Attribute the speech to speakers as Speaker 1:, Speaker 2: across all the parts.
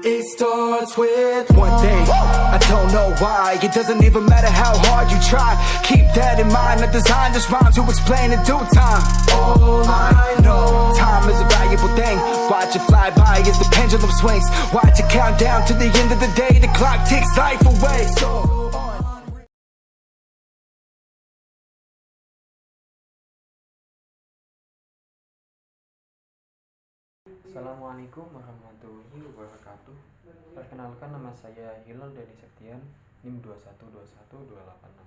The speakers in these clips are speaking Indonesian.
Speaker 1: It starts with one thing. I don't know why. It doesn't even matter how hard you try. Keep that in mind. I designed this rhyme to explain in due time. All I know, time is a valuable thing. Watch it fly by as the pendulum swings. Watch it count down to the end of the day. The clock ticks life away.
Speaker 2: Assalamualaikum warahmatullahi wabarakatuh. Perkenalkan, nama saya Hilal Dani Septian, NIM 2121286.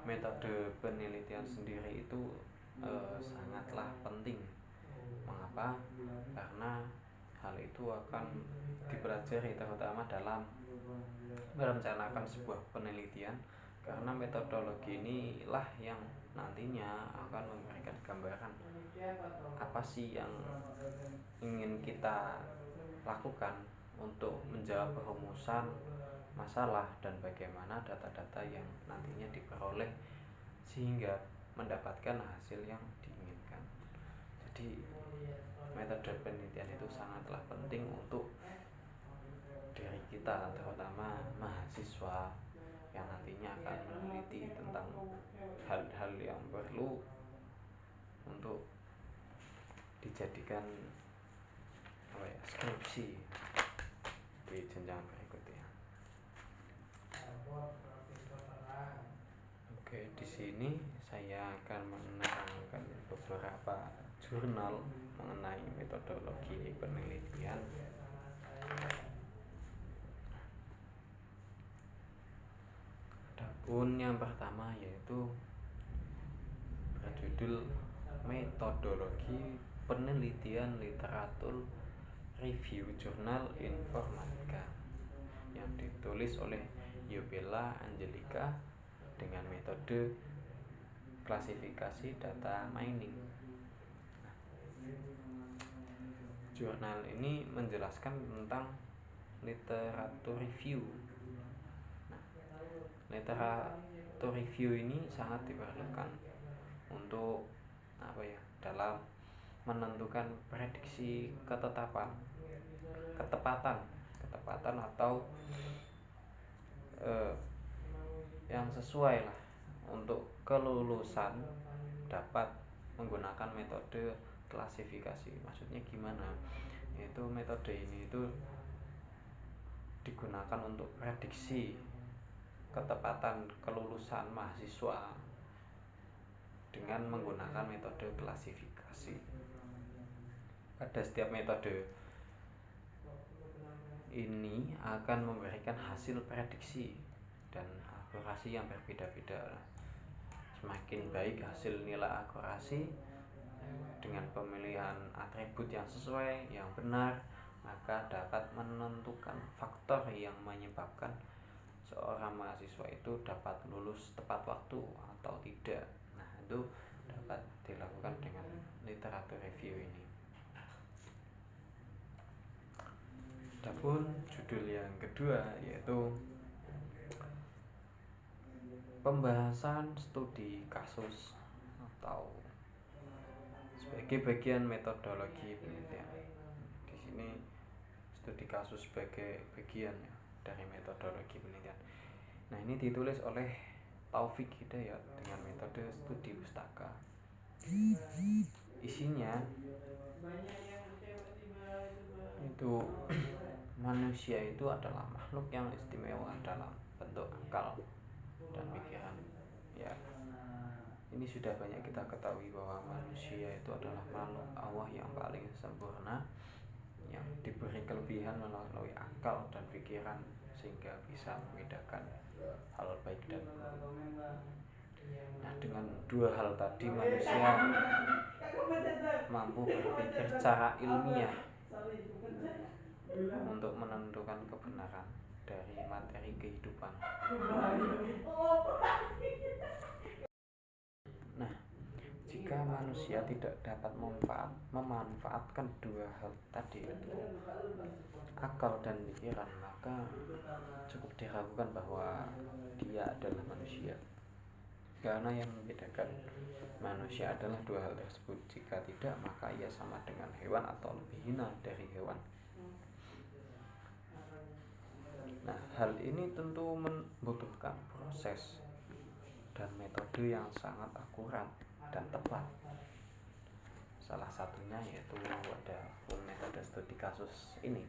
Speaker 2: Metode penelitian sendiri itu sangatlah penting. Mengapa? Karena hal itu akan dipelajari terutama dalam merencanakan sebuah penelitian, karena metodologi inilah yang nantinya akan memberikan gambaran apa sih yang ingin kita lakukan untuk menjawab perumusan masalah dan bagaimana data-data yang nantinya diperoleh sehingga mendapatkan hasil yang diinginkan. Jadi metode penelitian itu sangatlah penting untuk diri kita, terutama mahasiswa yang nantinya akan meneliti tentang hal-hal yang perlu untuk dijadikan skripsi di jenjang berikutnya. Oke, di sini saya akan menerangkan beberapa jurnal mengenai metodologi penelitian. Adapun yang pertama yaitu berjudul Metodologi Penelitian Literatur Review Jurnal Informatika, yang ditulis oleh Yobella Angelica dengan metode klasifikasi data mining. Jurnal ini menjelaskan tentang literatur review. Literatur review ini sangat diperlukan untuk dalam menentukan prediksi ketepatan atau yang sesuai lah untuk kelulusan dapat menggunakan metode klasifikasi. Maksudnya gimana? Yaitu metode ini itu digunakan untuk prediksi ketepatan kelulusan mahasiswa dengan menggunakan metode klasifikasi. Pada setiap metode ini akan memberikan hasil prediksi dan akurasi yang berbeda-beda. Semakin baik hasil nilai akurasi dengan pemilihan atribut yang sesuai, yang benar, maka dapat menentukan faktor yang menyebabkan seorang mahasiswa itu dapat lulus tepat waktu atau tidak. Nah, itu dapat dilakukan dengan literatur review ini. Adapun judul yang kedua yaitu pembahasan studi kasus atau sebagai bagian metodologi penelitian. Di sini studi kasus sebagai bagian dari metodologi penelitian. Nah, ini ditulis oleh Taufik Hidayat dengan metode studi pustaka. Isinya itu manusia itu adalah makhluk yang istimewa dalam bentuk akal dan pikiran. Ya, ini sudah banyak kita ketahui bahwa manusia itu adalah makhluk Allah yang paling sempurna, yang diberi kelebihan melalui akal dan pikiran sehingga bisa membedakan hal baik dan buruk. Nah, dengan dua hal tadi manusia mampu berpikir secara ilmiah untuk menentukan kebenaran dari materi kehidupan. jika manusia tidak dapat memanfaatkan dua hal tadi, akal dan pikiran, maka cukup diragukan bahwa dia adalah manusia. Karena yang membedakan manusia adalah dua hal tersebut. Jika tidak, maka ia sama dengan hewan atau lebih hina dari hewan. Nah, hal ini tentu membutuhkan proses dan metode yang sangat akurat dan tepat. Salah satunya yaitu ada metode studi kasus ini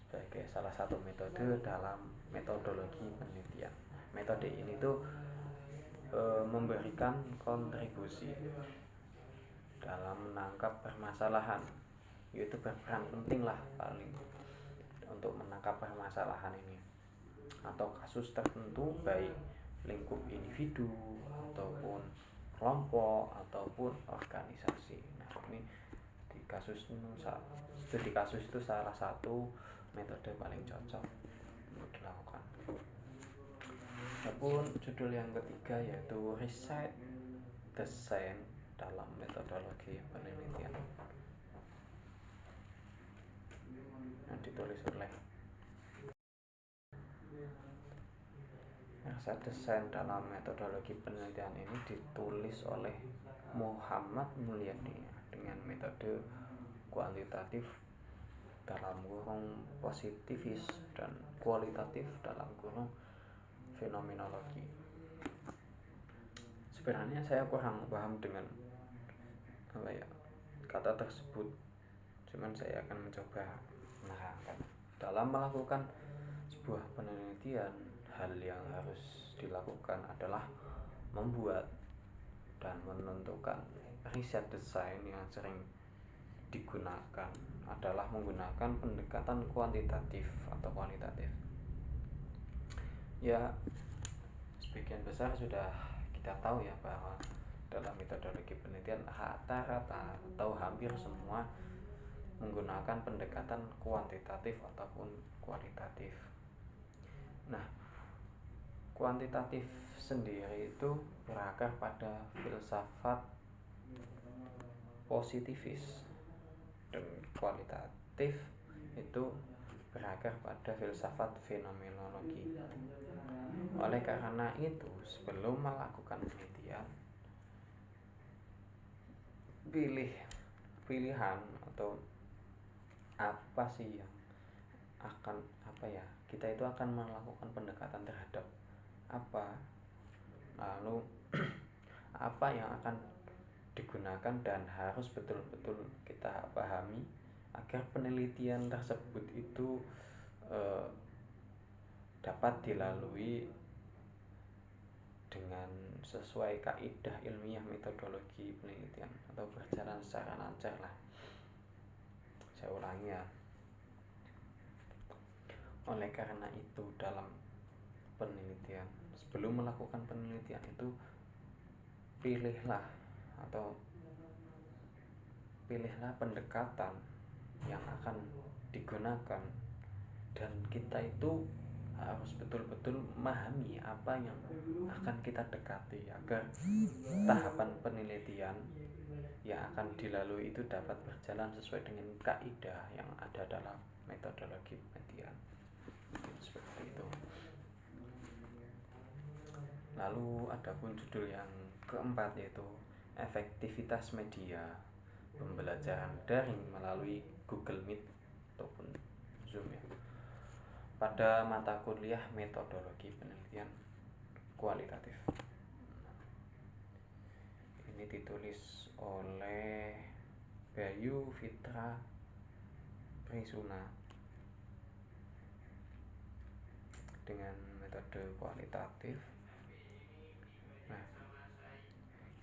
Speaker 2: sebagai salah satu metode dalam metodologi penelitian. Metode ini tuh memberikan kontribusi dalam menangkap permasalahan, yaitu berperan penting lah paling untuk menangkap permasalahan ini atau kasus tertentu, baik lingkup individu ataupun kelompok ataupun organisasi. Nah, ini studi kasus itu salah satu metode paling cocok untuk dilakukan. Adapun judul yang ketiga yaitu riset desain dalam metodologi penelitian, yang ditulis oleh riset desain dalam metodologi penelitian ini ditulis oleh Muhammad Mulyadi dengan metode kuantitatif dalam kurung positivis dan kualitatif dalam kurung fenomenologi. Sebenarnya saya kurang paham dengan kata tersebut, cuman saya akan mencoba menerangkan. Dalam melakukan sebuah penelitian, hal yang harus dilakukan adalah membuat dan menentukan riset desain. Yang sering digunakan adalah menggunakan pendekatan kuantitatif atau kualitatif. Ya, sebagian besar sudah kita tahu ya bahwa dalam metodologi penelitian rata-rata atau hampir semua menggunakan pendekatan kuantitatif ataupun kualitatif. Nah, kuantitatif sendiri itu berakar pada filsafat positivis, dan kualitatif itu berakar pada filsafat fenomenologi. Oleh karena itu, sebelum melakukan penelitian, pilihan atau apa sih yang kita itu akan melakukan pendekatan terhadap apa, lalu apa yang akan digunakan, dan harus betul-betul kita pahami agar penelitian tersebut itu dapat dilalui dengan sesuai kaidah ilmiah metodologi penelitian atau berjalan secara lancar lah. Saya ulangi ya. Oleh karena itu, dalam penelitian, sebelum melakukan penelitian itu pilihlah pendekatan yang akan digunakan, dan kita itu harus betul-betul memahami apa yang akan kita dekati agar tahapan penelitian yang akan dilalui itu dapat berjalan sesuai dengan kaidah yang ada dalam metodologi penelitian. Seperti itu. Lalu ada pun judul yang keempat yaitu efektivitas media pembelajaran daring melalui Google Meet ataupun Zoom ya, pada mata kuliah metodologi penelitian kualitatif. Ini ditulis oleh Bayu Fitra Prisuna dengan metode kualitatif. Nah,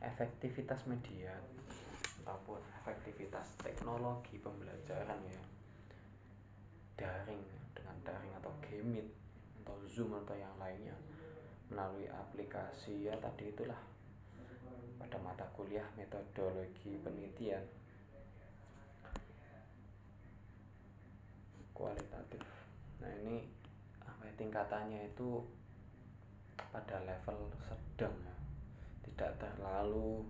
Speaker 2: efektivitas media ataupun efektivitas teknologi pembelajaran ya, daring atau Gmeet atau Zoom atau yang lainnya melalui aplikasi ya tadi itulah, pada mata kuliah metodologi penelitian kualitatif. Nah, ini tingkatannya itu pada level sedang ya, tidak terlalu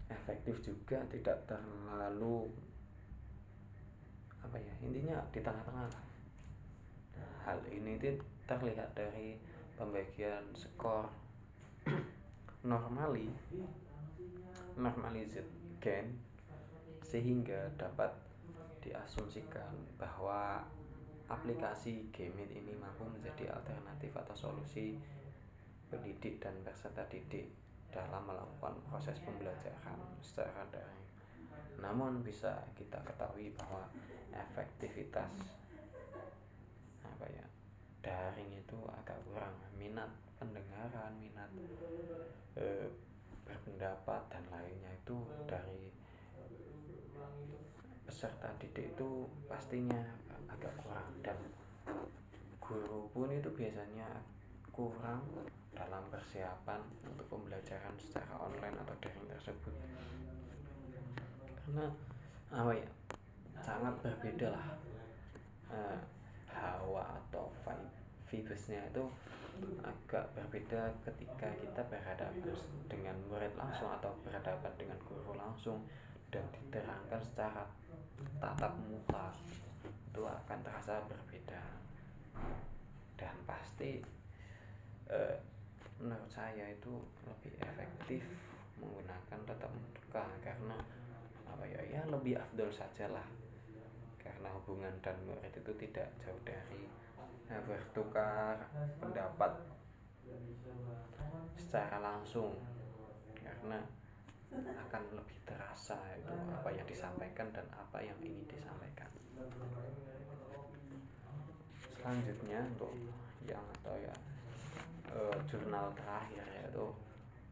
Speaker 2: efektif juga tidak terlalu intinya di tengah-tengah. Hal ini terlihat dari pembagian skor normalized gain, sehingga dapat diasumsikan bahwa aplikasi Gimit ini mampu menjadi alternatif atau solusi pendidik dan peserta didik dalam melakukan proses pembelajaran secara daring. Namun bisa kita ketahui bahwa efektivitas daring itu agak kurang. Minat pendengaran, minat berpendapat dan lainnya itu dari peserta didik itu pastinya agak kurang, dan guru pun itu biasanya kurang dalam persiapan untuk pembelajaran secara online atau daring tersebut, karena sangat berbeda lah hawa atau vibesnya itu agak berbeda ketika kita berhadapan dengan murid langsung atau berhadapan dengan guru langsung dan diterangkan secara tatap muka. Itu akan terasa berbeda, dan pasti menurut saya itu lebih efektif menggunakan tatap muka, karena lebih afdol saja lah, karena hubungan dan murid itu tidak jauh dari bertukar pendapat secara langsung, karena akan lebih terasa itu apa yang disampaikan dan apa yang ingin disampaikan. Selanjutnya untuk jurnal terakhir, yaitu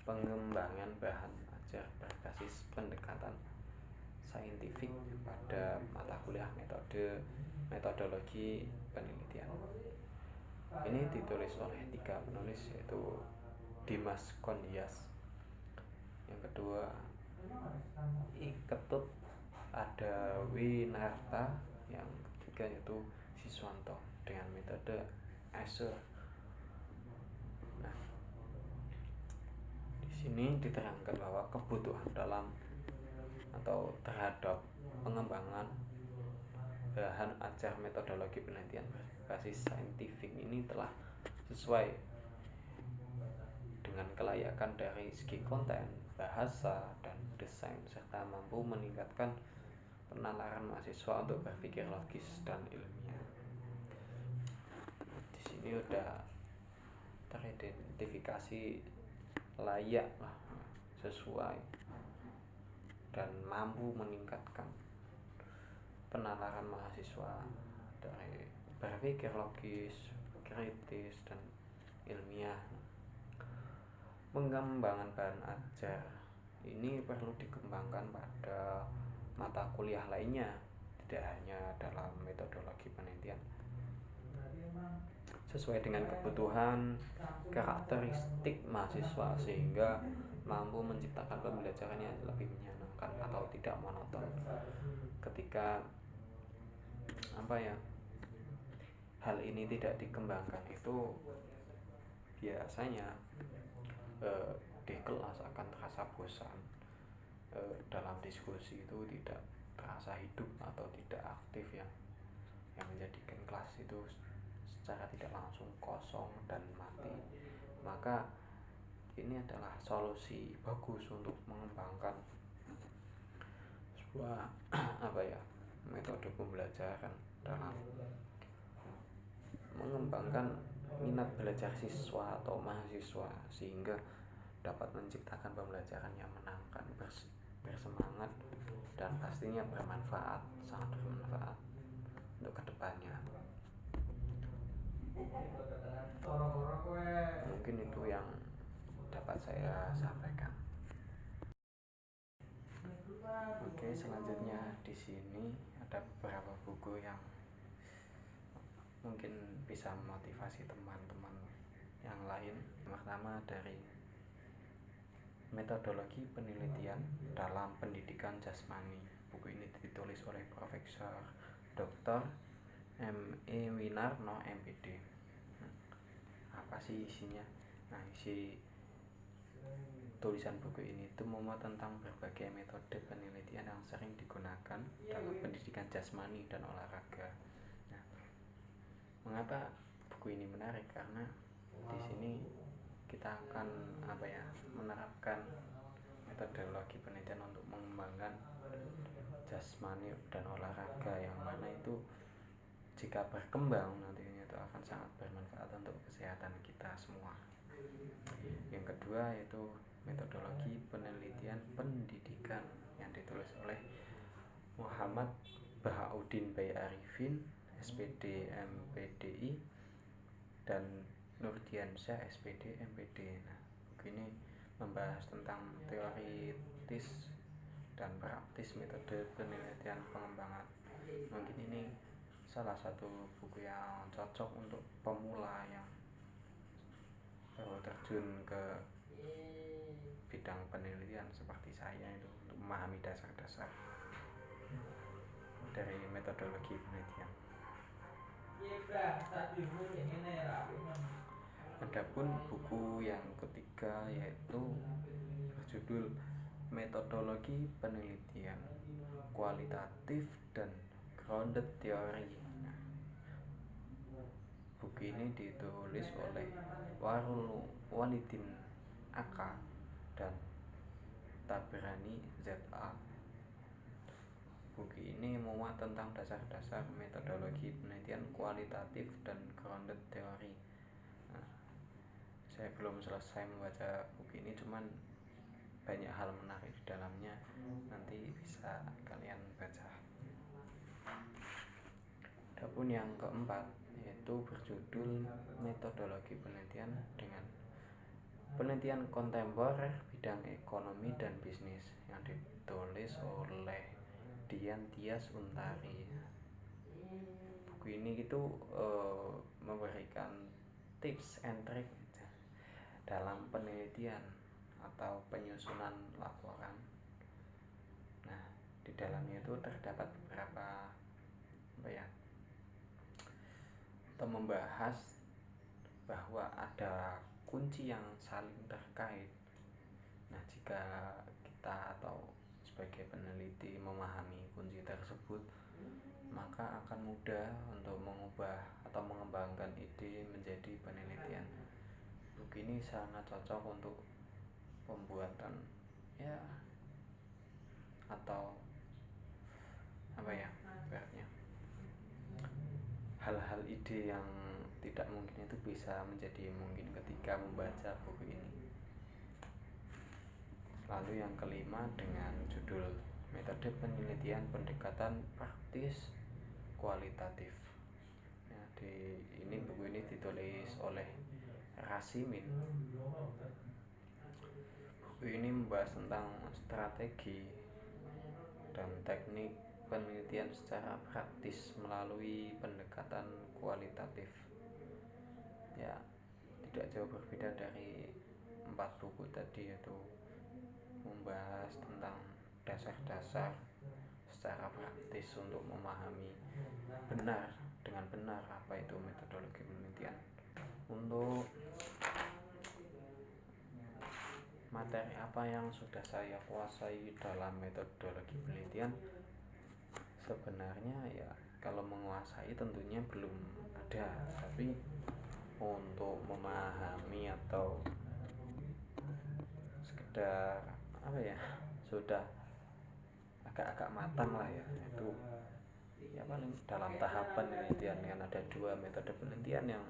Speaker 2: pengembangan bahan ajar berbasis pendekatan saintifik pada mata kuliah metodologi penelitian. Ini ditulis oleh 3 penulis, yaitu Dimas Kondias, yang kedua Ketut Adawinarta, yang ketiga yaitu Siswanto dengan metode Azure. Nah, di sini diterangkan bahwa kebutuhan dalam atau terhadap pengembangan bahan ajar metodologi penelitian berbasis saintifik ini telah sesuai dengan kelayakan dari segi konten, bahasa, dan desain, serta mampu meningkatkan penalaran mahasiswa untuk berpikir logis dan ilmiah. Di sini udah teridentifikasi layak lah, sesuai dan mampu meningkatkan penalaran mahasiswa dari berpikir logis, kritis, dan ilmiah. Pengembangan bahan ajar ini perlu dikembangkan pada mata kuliah lainnya, tidak hanya dalam metodologi penelitian, sesuai dengan kebutuhan karakteristik mahasiswa, sehingga mampu menciptakan pembelajaran yang lebih menyenangkan atau tidak monoton. Ketika hal ini tidak dikembangkan, itu biasanya di kelas akan terasa bosan, dalam diskusi itu tidak terasa hidup atau tidak aktif, yang menjadikan kelas itu secara tidak langsung kosong dan mati. Maka ini adalah solusi bagus untuk mengembangkan sebuah metode pembelajaran dalam mengembangkan minat belajar siswa atau mahasiswa, sehingga dapat menciptakan pembelajaran yang menyenangkan, bersemangat, dan pastinya bermanfaat, sangat bermanfaat untuk kedepannya. Mungkin itu yang dapat saya sampaikan. Oke, selanjutnya di sini ada beberapa buku yang mungkin bisa memotivasi teman-teman yang lain. Pertama dari Metodologi Penelitian dalam Pendidikan Jasmani. Buku ini ditulis oleh Profesor Dr. M.E. Winarno, MPD. Apa sih isinya? Isi tulisan buku ini itu memuat tentang berbagai metode penelitian yang sering digunakan dalam pendidikan jasmani dan olahraga. Nah, mengapa buku ini menarik? Karena di sini kita akan menerapkan metodologi penelitian untuk mengembangkan jasmani dan olahraga, yang mana itu jika berkembang nantinya itu akan sangat bermanfaat untuk kesehatan kita semua. Yang kedua yaitu metodologi penelitian pendidikan yang ditulis oleh Muhammad Bahauddin Bayi Arifin, SPD MPDI, dan Nurdiansyah SPD MPD. Nah, buku ini membahas tentang teoritis dan praktis metode penelitian pengembangan. Mungkin ini salah satu buku yang cocok untuk pemula yang baru terjun ke bidang penelitian seperti saya itu, untuk memahami dasar-dasar dari metodologi penelitian. Adapun buku yang ketiga yaitu berjudul Metodologi Penelitian Kualitatif dan Grounded Theory. Nah, buku ini ditulis oleh Warul Walidin AK dan Tabrani ZA. Buku ini memuat tentang dasar-dasar metodologi penelitian kualitatif dan grounded theory. Nah, saya belum selesai membaca buku ini, cuman banyak hal menarik di dalamnya, nanti bisa kalian baca. Adapun yang keempat yaitu berjudul Metodologi Penelitian dengan Penelitian Kontemporer Bidang Ekonomi dan Bisnis, yang ditulis oleh Dian Tias Untari. Buku ini itu memberikan tips and trick dalam penelitian atau penyusunan laporan. Nah, di dalamnya itu terdapat beberapa atau membahas bahwa ada kunci yang saling terkait. Nah, jika kita atau sebagai peneliti memahami kunci tersebut, maka akan mudah untuk mengubah atau mengembangkan ide menjadi penelitian. Buku ini sangat cocok untuk pembuatan atau ibaratnya hal-hal ide yang tidak mungkin itu bisa menjadi mungkin ketika membaca buku ini. Lalu yang kelima dengan judul Metode Penelitian Pendekatan Praktis Kualitatif. Nah, buku ini ditulis oleh Rasimin. Buku ini membahas tentang strategi dan teknik penelitian secara praktis melalui pendekatan kualitatif. Ya, tidak jauh berbeda dari 4 buku tadi, yaitu membahas tentang dasar-dasar secara praktis untuk memahami dengan benar apa itu metodologi penelitian. Untuk materi apa yang sudah saya kuasai dalam metodologi penelitian, sebenarnya ya kalau menguasai tentunya belum ada, tapi untuk memahami atau sekedar sudah agak-agak matang lah ya, itu paling dalam tahapan penelitian. Kan ada 2 metode penelitian yang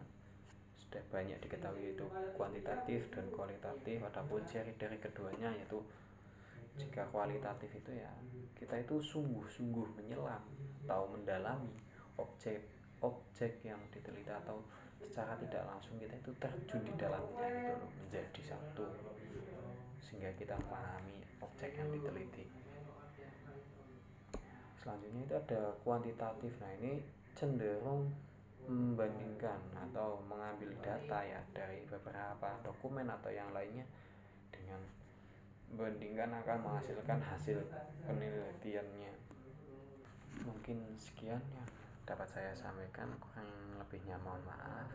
Speaker 2: sudah banyak diketahui, yaitu kuantitatif dan kualitatif. Adapun ciri dari keduanya yaitu jika kualitatif itu ya kita itu sungguh-sungguh menyelam atau mendalami objek yang diteliti, atau secara tidak langsung kita itu terjun di dalamnya gitu loh, menjadi satu sehingga kita memahami objek yang diteliti. Selanjutnya itu ada kuantitatif. Nah, ini cenderung membandingkan atau mengambil data ya dari beberapa dokumen atau yang lainnya, dengan membandingkan akan menghasilkan hasil penelitiannya. Mungkin sekian yang dapat saya sampaikan, kurang lebihnya mohon maaf.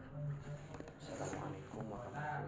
Speaker 2: Assalamualaikum warahmatullahi wabarakatuh.